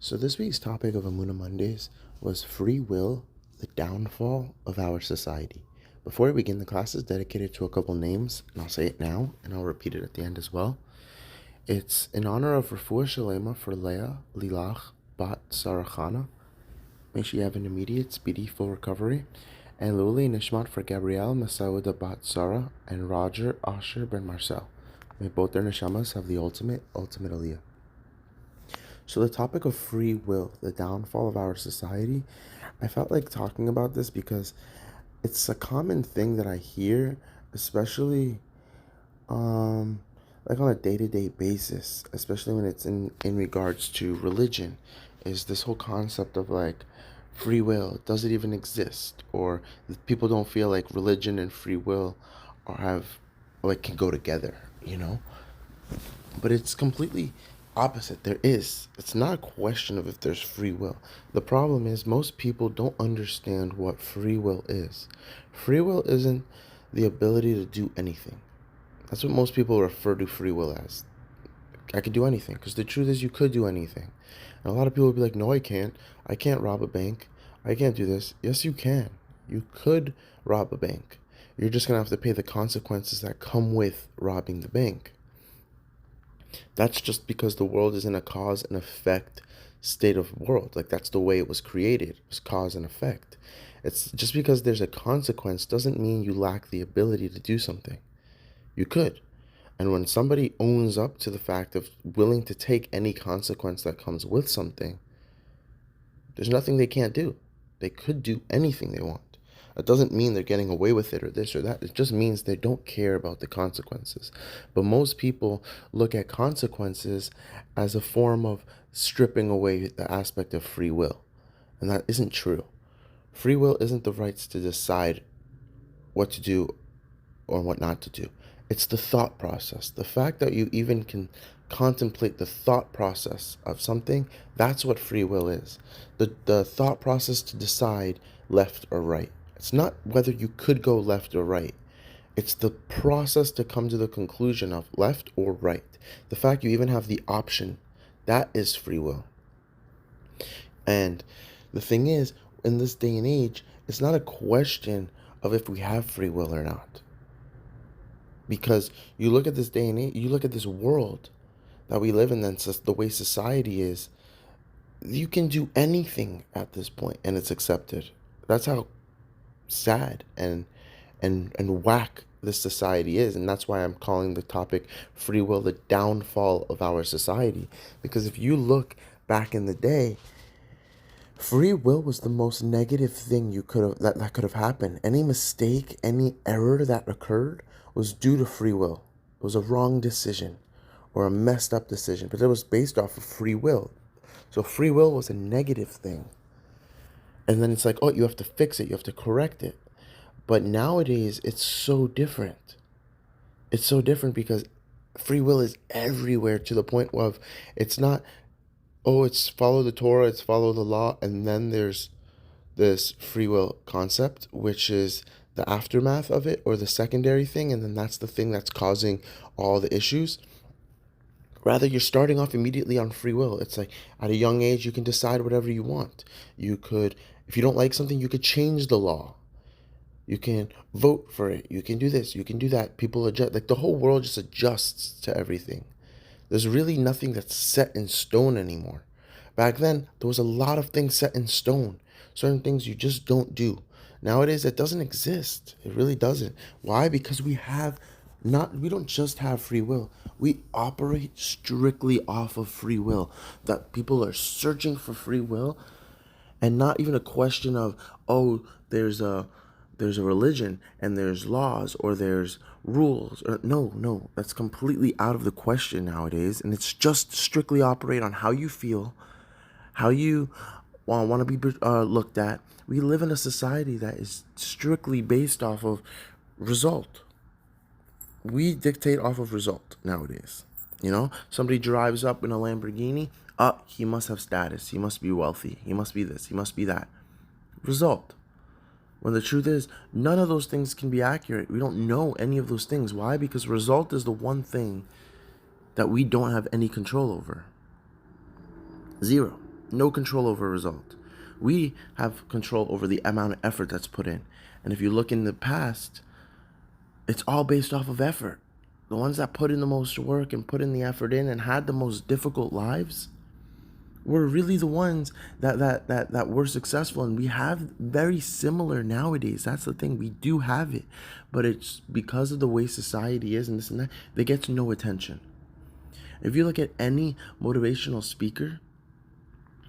So this week's topic of Amuna Mondays was free will, the downfall of our society. Before we begin, the class is dedicated to a couple names, and I'll say it now, and I'll repeat it at the end as well. It's in honor of Refuah Shalema for Leah Lilach Bat Sarachana. May she have an immediate, speedy, full recovery. And Luli Nishmat for Gabrielle Masauda Bat Sarah and Roger Asher Ben Marcel. May both their neshamas have the ultimate aliyah. So the topic of free will, the downfall of our society, I felt like talking about this because it's a common thing that I hear, especially like on a day-to-day basis, especially when it's in regards to religion, is this whole concept of like free will. Does it even exist? Or people don't feel like religion and free will or have like can go together, you know? But it's completely opposite. There is. It's not a question of if there's free will. The problem is most people don't understand what free will is. Free will isn't the ability to do anything. That's what most people refer to free will as. I could do anything. Because the truth is, you could do anything. And a lot of people will be like, no, I can't. I can't rob a bank. I can't do this. Yes, you can. You could rob a bank. You're just going to have to pay the consequences that come with robbing the bank. That's just because the world is in a cause and effect state of world. Like that's the way it was created. It was cause and effect. It's just because there's a consequence doesn't mean you lack the ability to do something. You could. And when somebody owns up to the fact of willing to take any consequence that comes with something, there's nothing they can't do. They could do anything they want. It doesn't mean they're getting away with it or this or that. It just means they don't care about the consequences. But most people look at consequences as a form of stripping away the aspect of free will. And that isn't true. Free will isn't the rights to decide what to do or what not to do. It's the thought process. The fact that you even can contemplate the thought process of something, that's what free will is. The thought process to decide left or right. It's not whether you could go left or right. It's the process to come to the conclusion of left or right. The fact you even have the option, that is free will. And the thing is, in this day and age, it's not a question of if we have free will or not. Because you look at this day and age, you look at this world that we live in, and the way society is, you can do anything at this point and it's accepted. That's how sad and whack this society is. And that's why I'm calling the topic free will, the downfall of our society. Because if you look back in the day, free will was the most negative thing you could have that could have happened. Any mistake, any error that occurred was due to free will. It was a wrong decision or a messed up decision, but it was based off of free will. So free will was a negative thing. And then it's like, oh, you have to fix it, you have to correct it. But nowadays, it's so different. It's so different because free will is everywhere to the point of it's not, oh, it's follow the Torah, it's follow the law, and then there's this free will concept, which is the aftermath of it or the secondary thing, and then that's the thing that's causing all the issues. Rather, you're starting off immediately on free will. It's like at a young age, you can decide whatever you want. You could, if you don't like something, you could change the law. You can vote for it. You can do this. You can do that. People adjust. Like the whole world just adjusts to everything. There's really nothing that's set in stone anymore. Back then, there was a lot of things set in stone. Certain things you just don't do. Nowadays, it doesn't exist. It really doesn't. Why? Because we don't just have free will. We operate strictly off of free will. That people are searching for free will, and not even a question of, oh, there's a religion and there's laws or there's rules. Or no, that's completely out of the question nowadays. And it's just strictly operate on how you feel, how you want to be looked at. We live in a society that is strictly based off of result. We dictate off of result nowadays. You know, somebody drives up in a Lamborghini. He must have status. He must be wealthy. He must be this. He must be that. Result. When the truth is, none of those things can be accurate. We don't know any of those things. Why? Because result is the one thing that we don't have any control over. Zero. No control over result. We have control over the amount of effort that's put in. And if you look in the past, it's all based off of effort. The ones that put in the most work and put in the effort in and had the most difficult lives were really the ones that were successful. And we have very similar nowadays. That's the thing. We do have it. But it's because of the way society is and this and that, they get no attention. If you look at any motivational speaker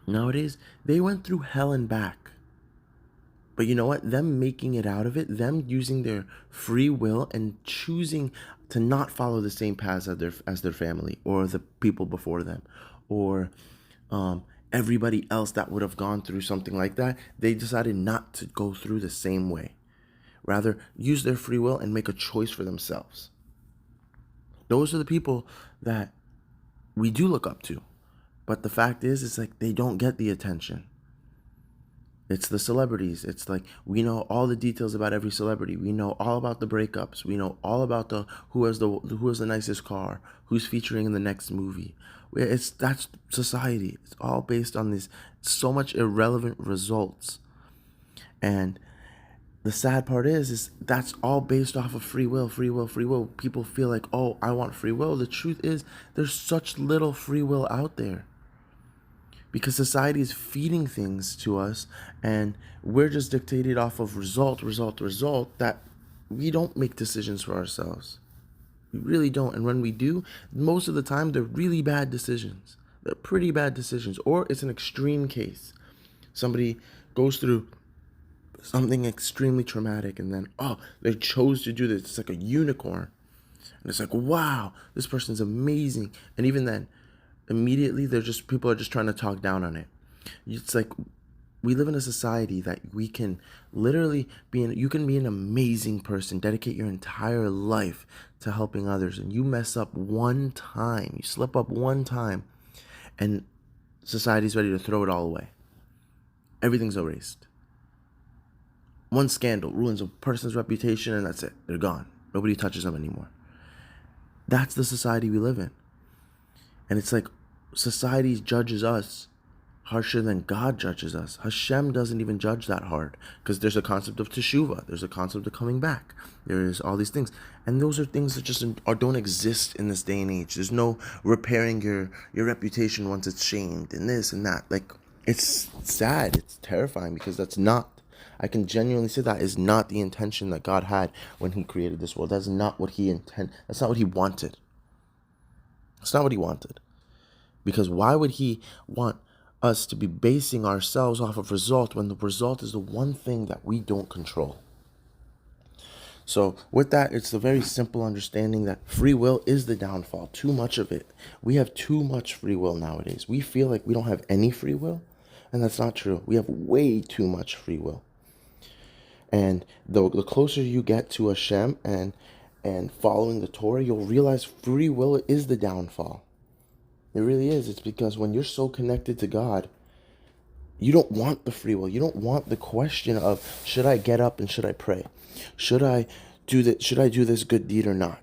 nowadays, they went through hell and back. But you know what? Them making it out of it, them using their free will and choosing to not follow the same paths as their family or the people before them, or everybody else that would have gone through something like that, they decided not to go through the same way. Rather, use their free will and make a choice for themselves. Those are the people that we do look up to. But the fact is, it's like they don't get the attention. It's the celebrities. It's like we know all the details about every celebrity. We know all about the breakups. We know all about who has the nicest car, who's featuring in the next movie. That's society. It's all based on these so much irrelevant results. And the sad part is that's all based off of free will, free will, free will. People feel like, oh, I want free will. The truth is there's such little free will out there. Because society is feeding things to us and we're just dictated off of result, that we don't make decisions for ourselves. We really don't. And when we do, most of the time they're really bad decisions. They're pretty bad decisions. Or it's an extreme case. Somebody goes through something extremely traumatic and then, they chose to do this. It's like a unicorn. And it's like, wow, this person's amazing. And even then, immediately people are just trying to talk down on it. It's like we live in a society that we can literally you can be an amazing person, dedicate your entire life to helping others, and you mess up one time, you slip up one time, and society's ready to throw it all away. Everything's erased. One scandal ruins a person's reputation and that's it. They're gone. Nobody touches them anymore. That's the society we live in. And it's like society judges us harsher than God judges us. Hashem doesn't even judge that hard because there's a concept of teshuvah. There's a concept of coming back. There's all these things. And those are things that just don't exist in this day and age. There's no repairing your reputation once it's shamed and this and that. Like, it's sad. It's terrifying because I can genuinely say that is not the intention that God had when he created this world. That's not what he That's not what he wanted. It's not what he wanted. Because why would he want us to be basing ourselves off of result when the result is the one thing that we don't control? So with that, it's a very simple understanding that free will is the downfall. Too much of it. We have too much free will nowadays. We feel like we don't have any free will, and that's not true. We have way too much free will. And the closer you get to Hashem and following the Torah, you'll realize free will is the downfall. It really is. It's because when you're so connected to God, you don't want the free will. You don't want the question of, should I get up and should I pray? Should I do this good deed or not?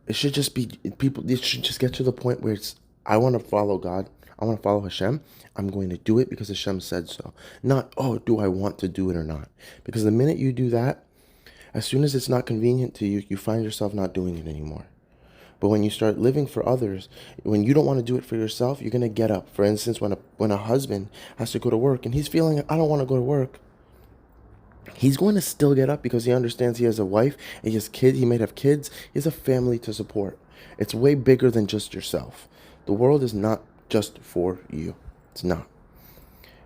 It should just be it should just get to the point where it's, I want to follow God. I want to follow Hashem. I'm going to do it because Hashem said so. Not, do I want to do it or not? Because the minute you do that, as soon as it's not convenient to you, you find yourself not doing it anymore. But when you start living for others, when you don't want to do it for yourself, you're going to get up. For instance, when a husband has to go to work and he's feeling, I don't want to go to work, he's going to still get up because he understands he has a wife, he has kids, he might have kids, he has a family to support. It's way bigger than just yourself. The world is not just for you. It's not.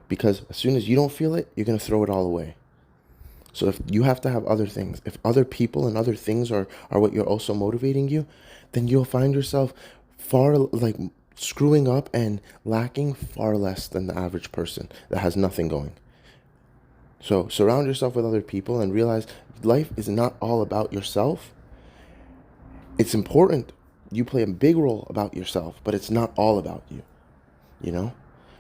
Because as soon as you don't feel it, you're going to throw it all away. So if you have to have other things, if other people and other things are what you're also motivating you, then you'll find yourself screwing up and lacking far less than the average person that has nothing going. So surround yourself with other people and realize life is not all about yourself. It's important. You play a big role about yourself, but it's not all about you,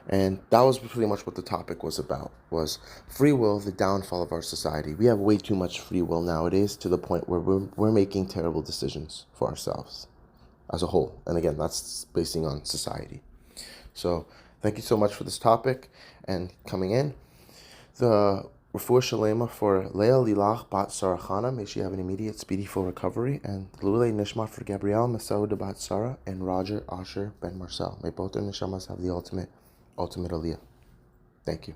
And that was pretty much what the topic was about, was free will, the downfall of our society. We have way too much free will nowadays to the point where we're making terrible decisions for ourselves as a whole. And again, that's basing on society. So Thank you so much for this topic and coming in. The Refuah Shalema for Leah Lilach Bat Sarachana, may she have an immediate, speedy, full recovery. And Lule Nishma for Gabrielle Masoud Bat Sarah and Roger Asher Ben Marcel. May both their neshamas have the ultimate aliyah. Thank you.